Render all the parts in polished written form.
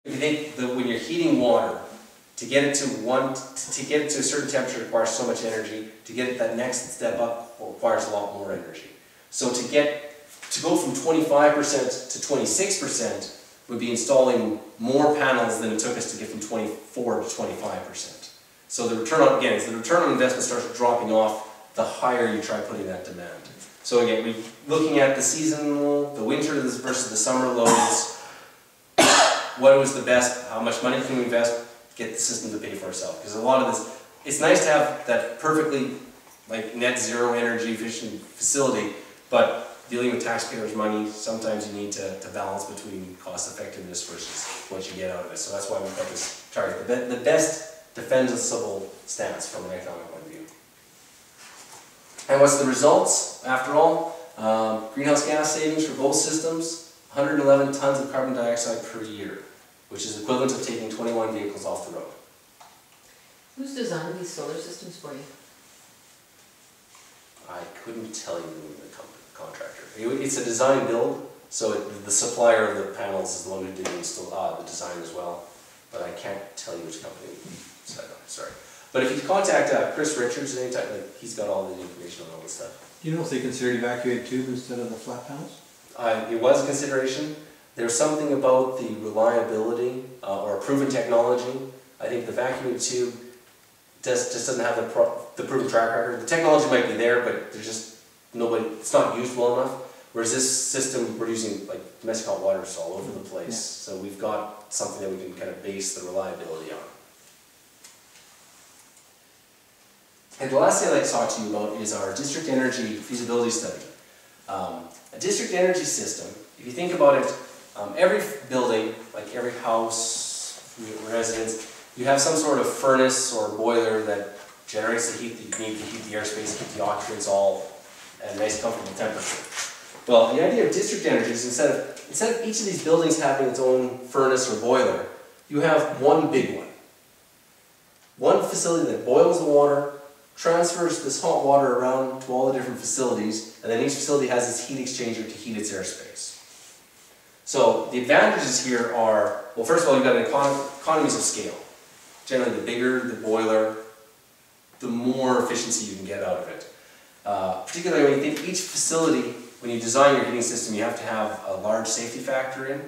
If you think that when you're heating water, to get it to a certain temperature requires so much energy. To get it that next step up requires a lot more energy. So to go from 25% to 26% would be installing more panels than it took us to get from 24 to 25%. So the return on, again, as the return on investment starts dropping off, the higher you try putting that demand. So again, we're looking at the seasonal, the winter versus the summer loads. What was the best? How much money can we invest? Get the system to pay for itself. Because a lot of this, it's nice to have that perfectly like net zero energy efficient facility, but dealing with taxpayers' money, sometimes you need to balance between cost effectiveness versus what you get out of it. So that's why we've got this target. The best defensible stance from an economic point of view. And what's the results after all? Greenhouse gas savings for both systems, 111 tons of carbon dioxide per year, which is equivalent to taking 21 vehicles off the road. Who's designed these solar systems for you? I couldn't tell you the contractor. It's a design build, so the supplier of the panels is the one who did the design as well, but I can't tell you which company. Sorry. But if you contact Chris Richards anytime, he's got all the information on all this stuff. Do you know if they considered evacuated tube instead of the flat panels? It was a consideration. There's something about the reliability or proven technology. I think the vacuum tube just doesn't have the proven track record. The technology might be there, but there's just nobody. It's not used well enough. Whereas this system, we're using like domestic hot water all over the place, so we've got something that we can kind of base the reliability on. And the last thing I'd like to talk to you about is our district energy feasibility study. A district energy system, if you think about it, every building, like every house, residence, you have some sort of furnace or boiler that generates the heat that you need to heat the airspace, keep the occupants all at a nice comfortable temperature. Well, the idea of district energy is instead of each of these buildings having its own furnace or boiler, you have one big one. One facility that boils the water, transfers this hot water around to all the different facilities, and then each facility has its heat exchanger to heat its airspace. So the advantages here are, well, first of all, you've got economies of scale. Generally, the bigger the boiler, the more efficiency you can get out of it. Particularly when you think each facility, when you design your heating system, you have to have a large safety factor in.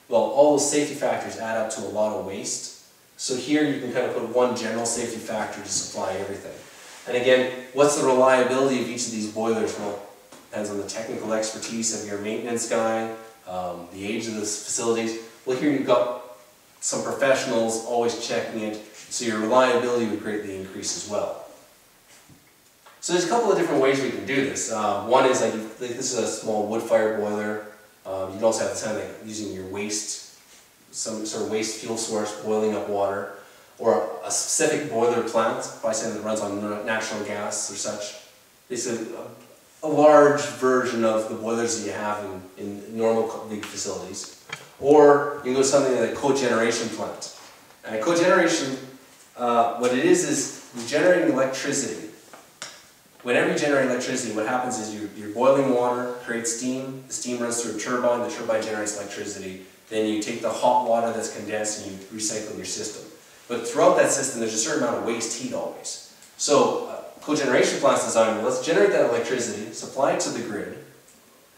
Well, all those safety factors add up to a lot of waste. So here you can kind of put one general safety factor to supply everything. And again, what's the reliability of each of these boilers? Well, it depends on the technical expertise of your maintenance guy, the age of the facilities. Well, here you've got some professionals always checking it, so your reliability would greatly increase as well. So there's a couple of different ways we can do this. One is like this is a small wood-fired boiler. You can also have the time like using your waste, some sort of waste fuel source, boiling up water, or a specific boiler plant, probably something that runs on natural gas or such. It's a large version of the boilers that you have in normal big facilities. Or you can go to something like a cogeneration plant. And cogeneration, what it is you're generating electricity. Whenever you generate electricity, what happens is you're boiling water, creates steam, the steam runs through a turbine, the turbine generates electricity, then you take the hot water that's condensed and you recycle your system. But throughout that system, there's a certain amount of waste heat always. So cogeneration plants designed, let's generate that electricity, supply it to the grid,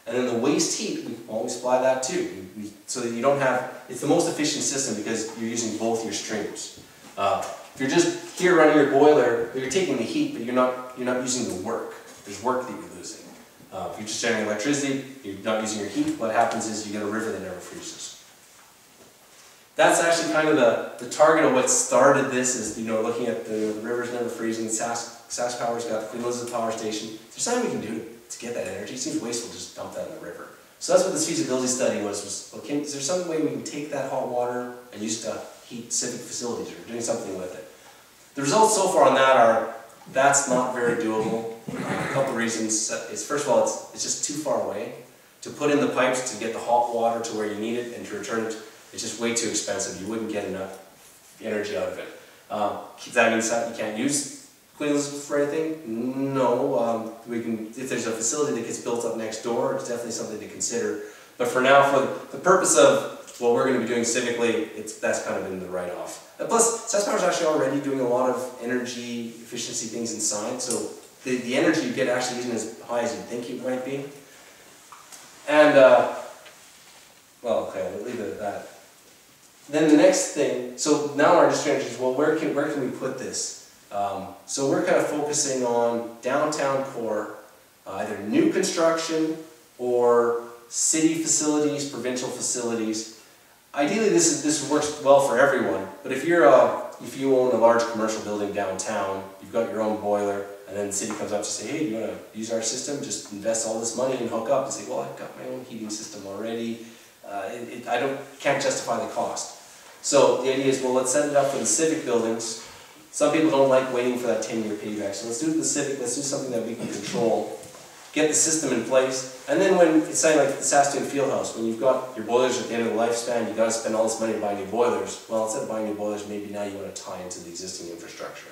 and then the waste heat, we always supply that too. So that you don't have, it's the most efficient system because you're using both your streams. If you're just here running your boiler, you're taking the heat, but you're not using the work. There's work that you're losing. If you're just generating electricity, you're not using your heat, what happens is you get a river that never freezes. That's actually kind of the target of what started this is, looking at the rivers never freezing. Sask Power's got the Queen Elizabeth Power Station. There's something we can do to get that energy. It seems wasteful to just dump that in the river. So that's what this feasibility study was okay, is there some way we can take that hot water and use it to heat civic facilities or doing something with it? The results so far on that are, that's not very doable. A couple of reasons. First of all, it's just too far away. To put in the pipes to get the hot water to where you need it and to return it, it's just way too expensive. You wouldn't get enough energy out of it. That means that you can't use Queen Elizabeth for anything? No. If there's a facility that gets built up next door, it's definitely something to consider. But for now, for the purpose of what we're going to be doing civically, that's kind of in the write-off. Plus, Saskatoon is actually already doing a lot of energy efficiency things inside, so the energy you get actually isn't as high as you think it might be. And, well, okay, we'll leave it at that. Then the next thing, so now our district energy is, well, where can we put this? So we're kind of focusing on downtown core, either new construction or city facilities, provincial facilities. Ideally, this works well for everyone. But if you own a large commercial building downtown, you've got your own boiler, and then the city comes up to say, hey, do you want to use our system? Just invest all this money and hook up and say, well, I've got my own heating system already. I can't justify the cost. So the idea is, well, let's set it up for the civic buildings. Some people don't like waiting for that 10-year payback, so let's do the civic. Let's do something that we can control. Get the system in place, and then when it's saying like the Saskatoon Fieldhouse, when you've got your boilers at the end of the lifespan, you've got to spend all this money to buy new boilers. Well, instead of buying new boilers, maybe now you want to tie into the existing infrastructure.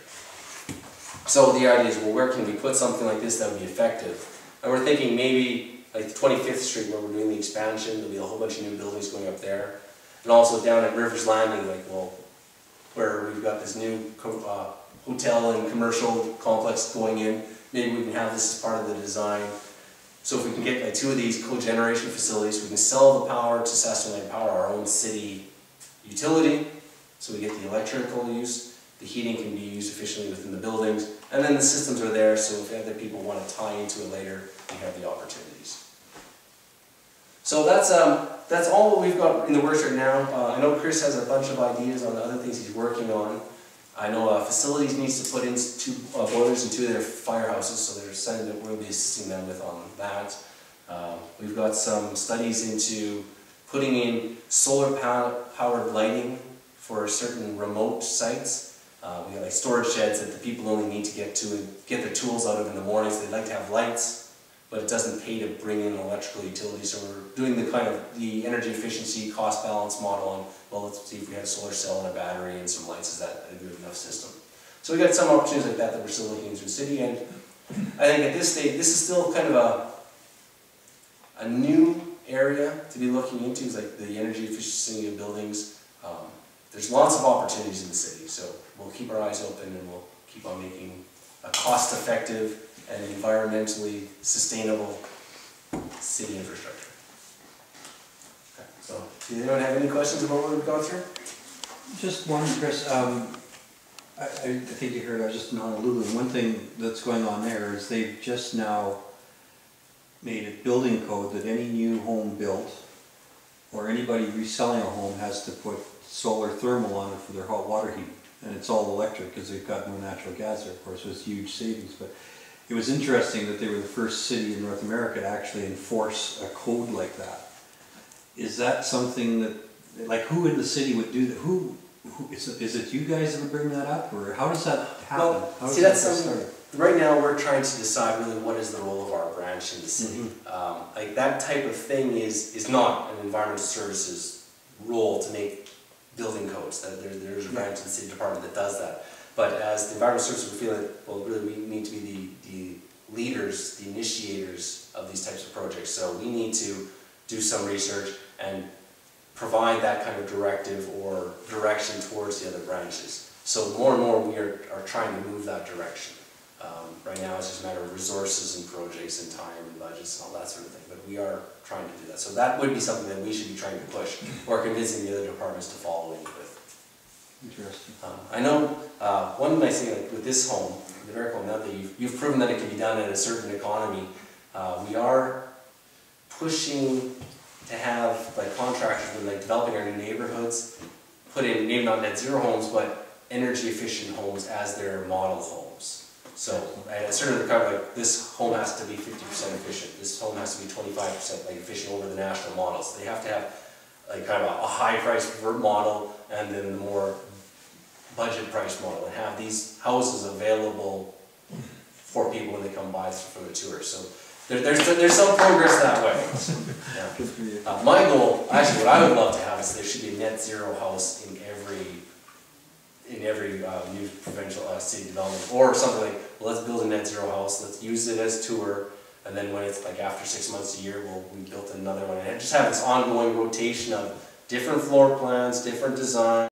So the idea is, well, where can we put something like this that would be effective? And we're thinking maybe like the 25th Street, where we're doing the expansion. There'll be a whole bunch of new buildings going up there, and also down at Rivers Landing, like where we've got this new hotel and commercial complex going in. Maybe we can have this as part of the design. So if we can get like 2 of these cogeneration facilities, we can sell the power to Saskatoon Power, our own city utility. So we get the electrical use, the heating can be used efficiently within the buildings, and then the systems are there, so if other people want to tie into it later, we have the opportunities. So that's all what we've got in the works right now. I know Chris has a bunch of ideas on the other things he's working on. I know facilities needs to put in 2 boilers in 2 of their firehouses, so they're saying that we'll be assisting them with on that. We've got some studies into putting in solar powered lighting for certain remote sites. We got like storage sheds that the people only need to get to and get their tools out of in the morning, so they'd like to have lights, but it doesn't pay to bring in electrical utilities. So we're doing the kind of the energy efficiency cost balance model on, well, let's see if we have a solar cell and a battery and some lights, is that a good enough system? So we got some opportunities like that we're still looking into the city, and I think at this stage, this is still kind of a new area to be looking into, is like the energy efficiency of buildings. There's lots of opportunities in the city, so we'll keep our eyes open and we'll keep on making a cost-effective and environmentally sustainable city infrastructure. Okay, so, does anyone have any questions about what we've gone through? Just one, Chris. I think you heard, I was just in Honolulu, and one thing that's going on there is they've just now made a building code that any new home built or anybody reselling a home has to put solar thermal on it for their hot water heat. And it's all electric because they've got no natural gas there, of course, so it's huge savings. But it was interesting that they were the first city in North America to actually enforce a code like that. Is that something that, like, who in the city would do that? Who is it you guys that would bring that up, or how does that happen? Well, how see, that's something, right now we're trying to decide really what is the role of our branch in the city. Like that type of thing is not an environmental services role to make building codes. There's a branch in the city department that does that. But as the environmental services, we feel that, well, really we need to be the leaders, the initiators of these types of projects. So we need to do some research and provide that kind of directive or direction towards the other branches. So more and more we are trying to move that direction. Right now it's just a matter of resources and projects and time and budgets and all that sort of thing, but we are trying to do that. So that would be something that we should be trying to push, or convincing the other departments to follow in with. Interesting. I know one nice thing like with this home, the Veric home, now that you've proven that it can be done at a certain economy, we are pushing to have like contractors when like developing our new neighborhoods put in maybe not net zero homes but energy efficient homes as their model homes. So at a certain recovery, like this home has to be 50% efficient. This home has to be 25% like efficient over the national models. They have to have like kind of a high price model and then the more budget price model, and have these houses available for people when they come by for the tour. So there's some progress that way. Yeah. My goal, actually, what I would love to have is there should be a net zero house in every new provincial city development, or something like, well, let's build a net zero house, let's use it as tour, and then when it's like after 6 months, a year, we built another one, and just have this ongoing rotation of different floor plans, different design.